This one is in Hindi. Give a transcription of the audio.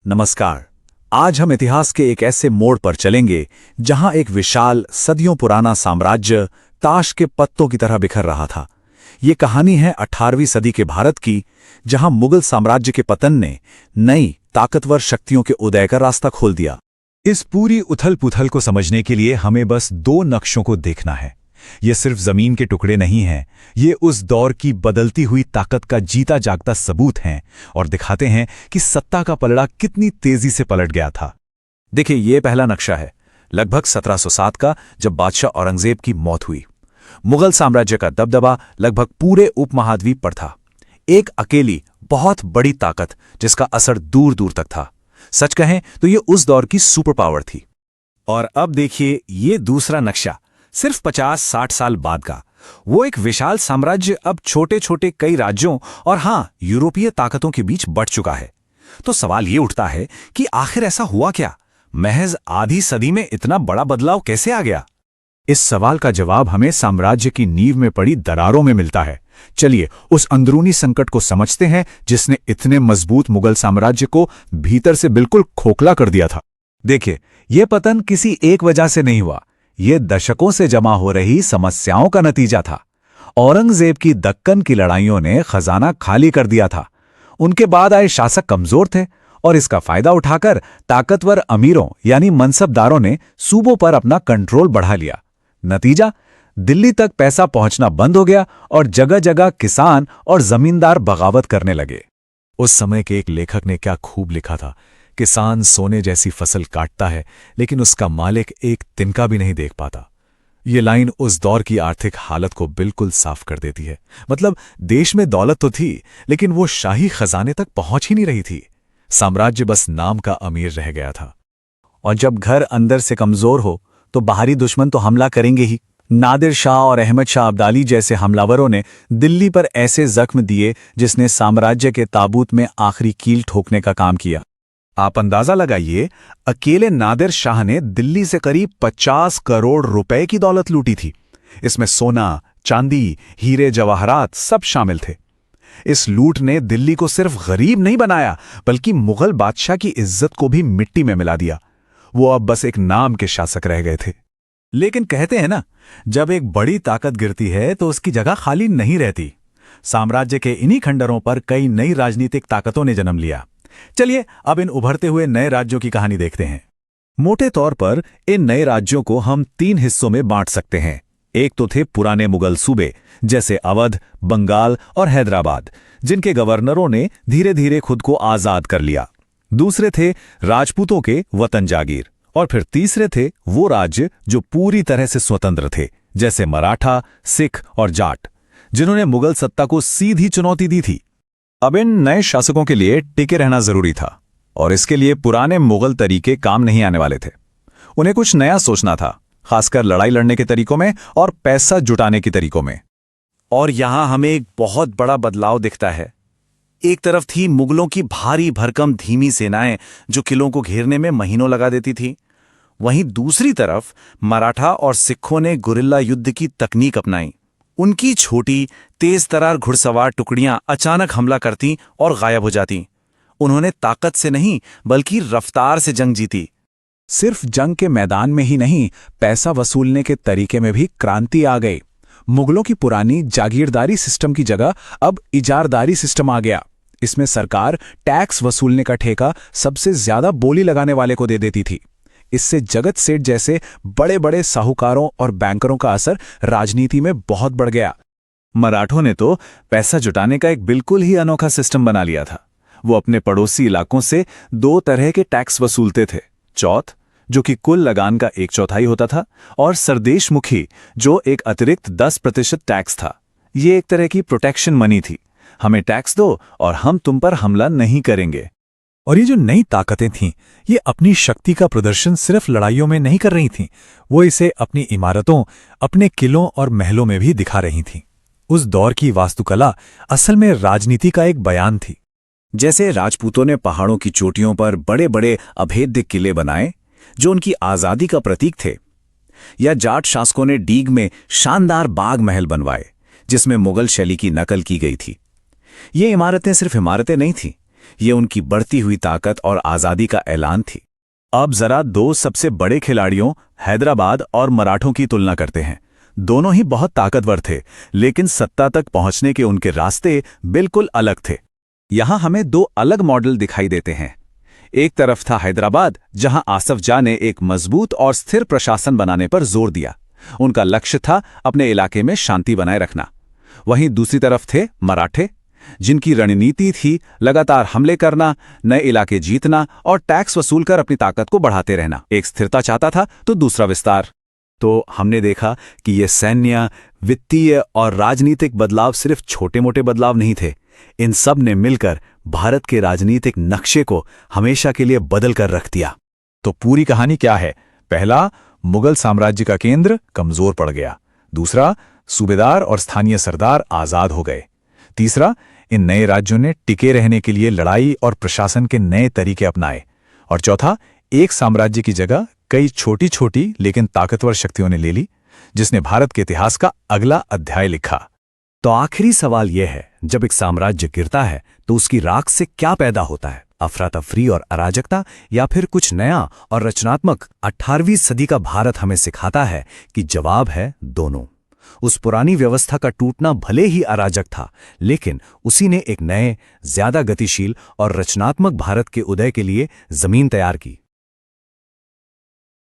नमस्कार। आज हम इतिहास के एक ऐसे मोड़ पर चलेंगे जहां एक विशाल सदियों पुराना साम्राज्य ताश के पत्तों की तरह बिखर रहा था। ये कहानी है 18वीं सदी के भारत की, जहां मुगल साम्राज्य के पतन ने नई ताकतवर शक्तियों के उदय का रास्ता खोल दिया। इस पूरी उथल-पुथल को समझने के लिए हमें बस दो नक्शों को देखना है। ये सिर्फ जमीन के टुकड़े नहीं हैं, ये उस दौर की बदलती हुई ताकत का जीता जागता सबूत हैं और दिखाते हैं कि सत्ता का पलड़ा कितनी तेजी से पलट गया था। देखिए, ये पहला नक्शा है लगभग 1707 का, जब बादशाह औरंगजेब की मौत हुई। मुगल साम्राज्य का दबदबा लगभग पूरे उपमहाद्वीप पर था। एक अकेली बहुत बड़ी ताकत जिसका असर दूर दूर तक था। सच कहें तो ये उस दौर की सुपर पावर थी। और अब देखिए ये दूसरा नक्शा, सिर्फ 50-60 साल बाद का। वो एक विशाल साम्राज्य अब छोटे छोटे कई राज्यों और यूरोपीय ताकतों के बीच बंट चुका है। तो सवाल ये उठता है कि आखिर ऐसा हुआ क्या? महज आधी सदी में इतना बड़ा बदलाव कैसे आ गया? इस सवाल का जवाब हमें साम्राज्य की नींव में पड़ी दरारों में मिलता है। चलिए उस अंदरूनी संकट को समझते हैं जिसने इतने मजबूत मुगल साम्राज्य को भीतर से बिल्कुल खोखला कर दिया था। देखिए, यह पतन किसी एक वजह से नहीं हुआ, ये दशकों से जमा हो रही समस्याओं का नतीजा था। औरंगजेब की दक्कन की लड़ाइयों ने खजाना खाली कर दिया था। उनके बाद आए शासक कमजोर थे और इसका फायदा उठाकर ताकतवर अमीरों यानी मनसबदारों ने सूबों पर अपना कंट्रोल बढ़ा लिया। नतीजा, दिल्ली तक पैसा पहुंचना बंद हो गया और जगह जगह किसान और जमींदार बगावत करने लगे। उस समय के एक लेखक ने क्या खूब लिखा था, किसान सोने जैसी फसल काटता है लेकिन उसका मालिक एक तिनका भी नहीं देख पाता। ये लाइन उस दौर की आर्थिक हालत को बिल्कुल साफ कर देती है। मतलब देश में दौलत तो थी लेकिन वो शाही खजाने तक पहुंच ही नहीं रही थी। साम्राज्य बस नाम का अमीर रह गया था। और जब घर अंदर से कमजोर हो तो बाहरी दुश्मन तो हमला करेंगे ही। नादिर शाह और अहमद शाह अब्दाली जैसे हमलावरों ने दिल्ली पर ऐसे जख्म दिए जिसने साम्राज्य के ताबूत में आखिरी कील ठोकने का काम किया। आप अंदाजा लगाइए, अकेले नादिर शाह ने दिल्ली से करीब 50 करोड़ रुपए की दौलत लूटी थी। इसमें सोना, चांदी, हीरे जवाहरात सब शामिल थे। इस लूट ने दिल्ली को सिर्फ गरीब नहीं बनाया बल्कि मुगल बादशाह की इज्जत को भी मिट्टी में मिला दिया। वो अब बस एक नाम के शासक रह गए थे। लेकिन कहते हैं ना, जब एक बड़ी ताकत गिरती है तो उसकी जगह खाली नहीं रहती। साम्राज्य के इन्हीं खंडरों पर कई नई राजनीतिक ताकतों ने जन्म लिया। चलिए अब इन उभरते हुए नए राज्यों की कहानी देखते हैं। मोटे तौर पर इन नए राज्यों को हम 3 हिस्सों में बांट सकते हैं। एक तो थे पुराने मुगल सूबे जैसे अवध, बंगाल और हैदराबाद, जिनके गवर्नरों ने धीरे धीरे खुद को आजाद कर लिया। दूसरे थे राजपूतों के वतन जागीर, और फिर तीसरे थे वो राज्य जो पूरी तरह से स्वतंत्र थे, जैसे मराठा, सिख और जाट, जिन्होंने मुगल सत्ता को सीधी चुनौती दी थी। अब इन नए शासकों के लिए टिके रहना जरूरी था और इसके लिए पुराने मुगल तरीके काम नहीं आने वाले थे। उन्हें कुछ नया सोचना था, खासकर लड़ाई लड़ने के तरीकों में और पैसा जुटाने के तरीकों में। और यहां हमें एक बहुत बड़ा बदलाव दिखता है। एक तरफ थी मुगलों की भारी भरकम धीमी सेनाएं जो किलों को घेरने में महीनों लगा देती थी। वहीं दूसरी तरफ मराठा और सिखों ने गुरिल्ला युद्ध की तकनीक अपनाई। उनकी छोटी तेज तरार घुड़सवार टुकड़ियां अचानक हमला करती और गायब हो जाती। उन्होंने ताकत से नहीं बल्कि रफ्तार से जंग जीती। सिर्फ जंग के मैदान में ही नहीं, पैसा वसूलने के तरीके में भी क्रांति आ गई। मुगलों की पुरानी जागीरदारी सिस्टम की जगह अब इजारदारी सिस्टम आ गया। इसमें सरकार टैक्स वसूलने का ठेका सबसे ज्यादा बोली लगाने वाले को दे देती थी। इससे जगत सेठ जैसे बड़े बड़े साहूकारों और बैंकरों का असर राजनीति में बहुत बढ़ गया। मराठों ने तो पैसा जुटाने का एक बिल्कुल ही अनोखा सिस्टम बना लिया था। वो अपने पड़ोसी इलाकों से 2 तरह के टैक्स वसूलते थे। चौथ, जो कि कुल लगान का 1/4 होता था, और सरदेशमुखी, जो एक अतिरिक्त 10% टैक्स था। ये एक तरह की प्रोटेक्शन मनी थी। हमें टैक्स दो और हम तुम पर हमला नहीं करेंगे। और ये जो नई ताकतें थीं, ये अपनी शक्ति का प्रदर्शन सिर्फ लड़ाइयों में नहीं कर रही थीं, वो इसे अपनी इमारतों, अपने किलों और महलों में भी दिखा रही थीं। उस दौर की वास्तुकला असल में राजनीति का एक बयान थी। जैसे राजपूतों ने पहाड़ों की चोटियों पर बड़े बड़े अभेद्य किले बनाए जो उनकी आजादी का प्रतीक थे, या जाट शासकों ने डीग में शानदार बाग महल बनवाए जिसमें मुगल शैली की नकल की गई थी। ये इमारतें सिर्फ इमारतें नहीं थीं, ये उनकी बढ़ती हुई ताकत और आजादी का ऐलान थी। अब जरा दो सबसे बड़े खिलाड़ियों हैदराबाद और मराठों की तुलना करते हैं। दोनों ही बहुत ताकतवर थे, लेकिन सत्ता तक पहुंचने के उनके रास्ते बिल्कुल अलग थे। यहां हमें दो अलग मॉडल दिखाई देते हैं। एक तरफ था हैदराबाद, जहां आसफ जाह ने एक मजबूत और स्थिर प्रशासन बनाने पर जोर दिया। उनका लक्ष्य था अपने इलाके में शांति बनाए रखना। वहीं दूसरी तरफ थे मराठे, जिनकी रणनीति थी लगातार हमले करना, नए इलाके जीतना और टैक्स वसूल कर अपनी ताकत को बढ़ाते रहना। एक स्थिरता चाहता था तो दूसरा विस्तार। तो हमने देखा कि ये सैन्य, वित्तीय और राजनीतिक बदलाव सिर्फ छोटे मोटे बदलाव नहीं थे। इन सब ने मिलकर भारत के राजनीतिक नक्शे को हमेशा के लिए बदल कर रख दिया। तो पूरी कहानी क्या है? पहला, मुगल साम्राज्य का केंद्र कमजोर पड़ गया। दूसरा, सूबेदार और स्थानीय सरदार आजाद हो गए। तीसरा, इन नए राज्यों ने टिके रहने के लिए लड़ाई और प्रशासन के नए तरीके अपनाए। और चौथा, एक साम्राज्य की जगह कई छोटी छोटी लेकिन ताकतवर शक्तियों ने ले ली, जिसने भारत के इतिहास का अगला अध्याय लिखा। तो आखिरी सवाल यह है, जब एक साम्राज्य गिरता है तो उसकी राख से क्या पैदा होता है? अफरा तफरी और अराजकता, या फिर कुछ नया और रचनात्मक? 18वीं सदी का भारत हमें सिखाता है कि जवाब है दोनों। उस पुरानी व्यवस्था का टूटना भले ही अराजक था, लेकिन उसी ने एक नए, ज्यादा गतिशील और रचनात्मक भारत के उदय के लिए जमीन तैयार की।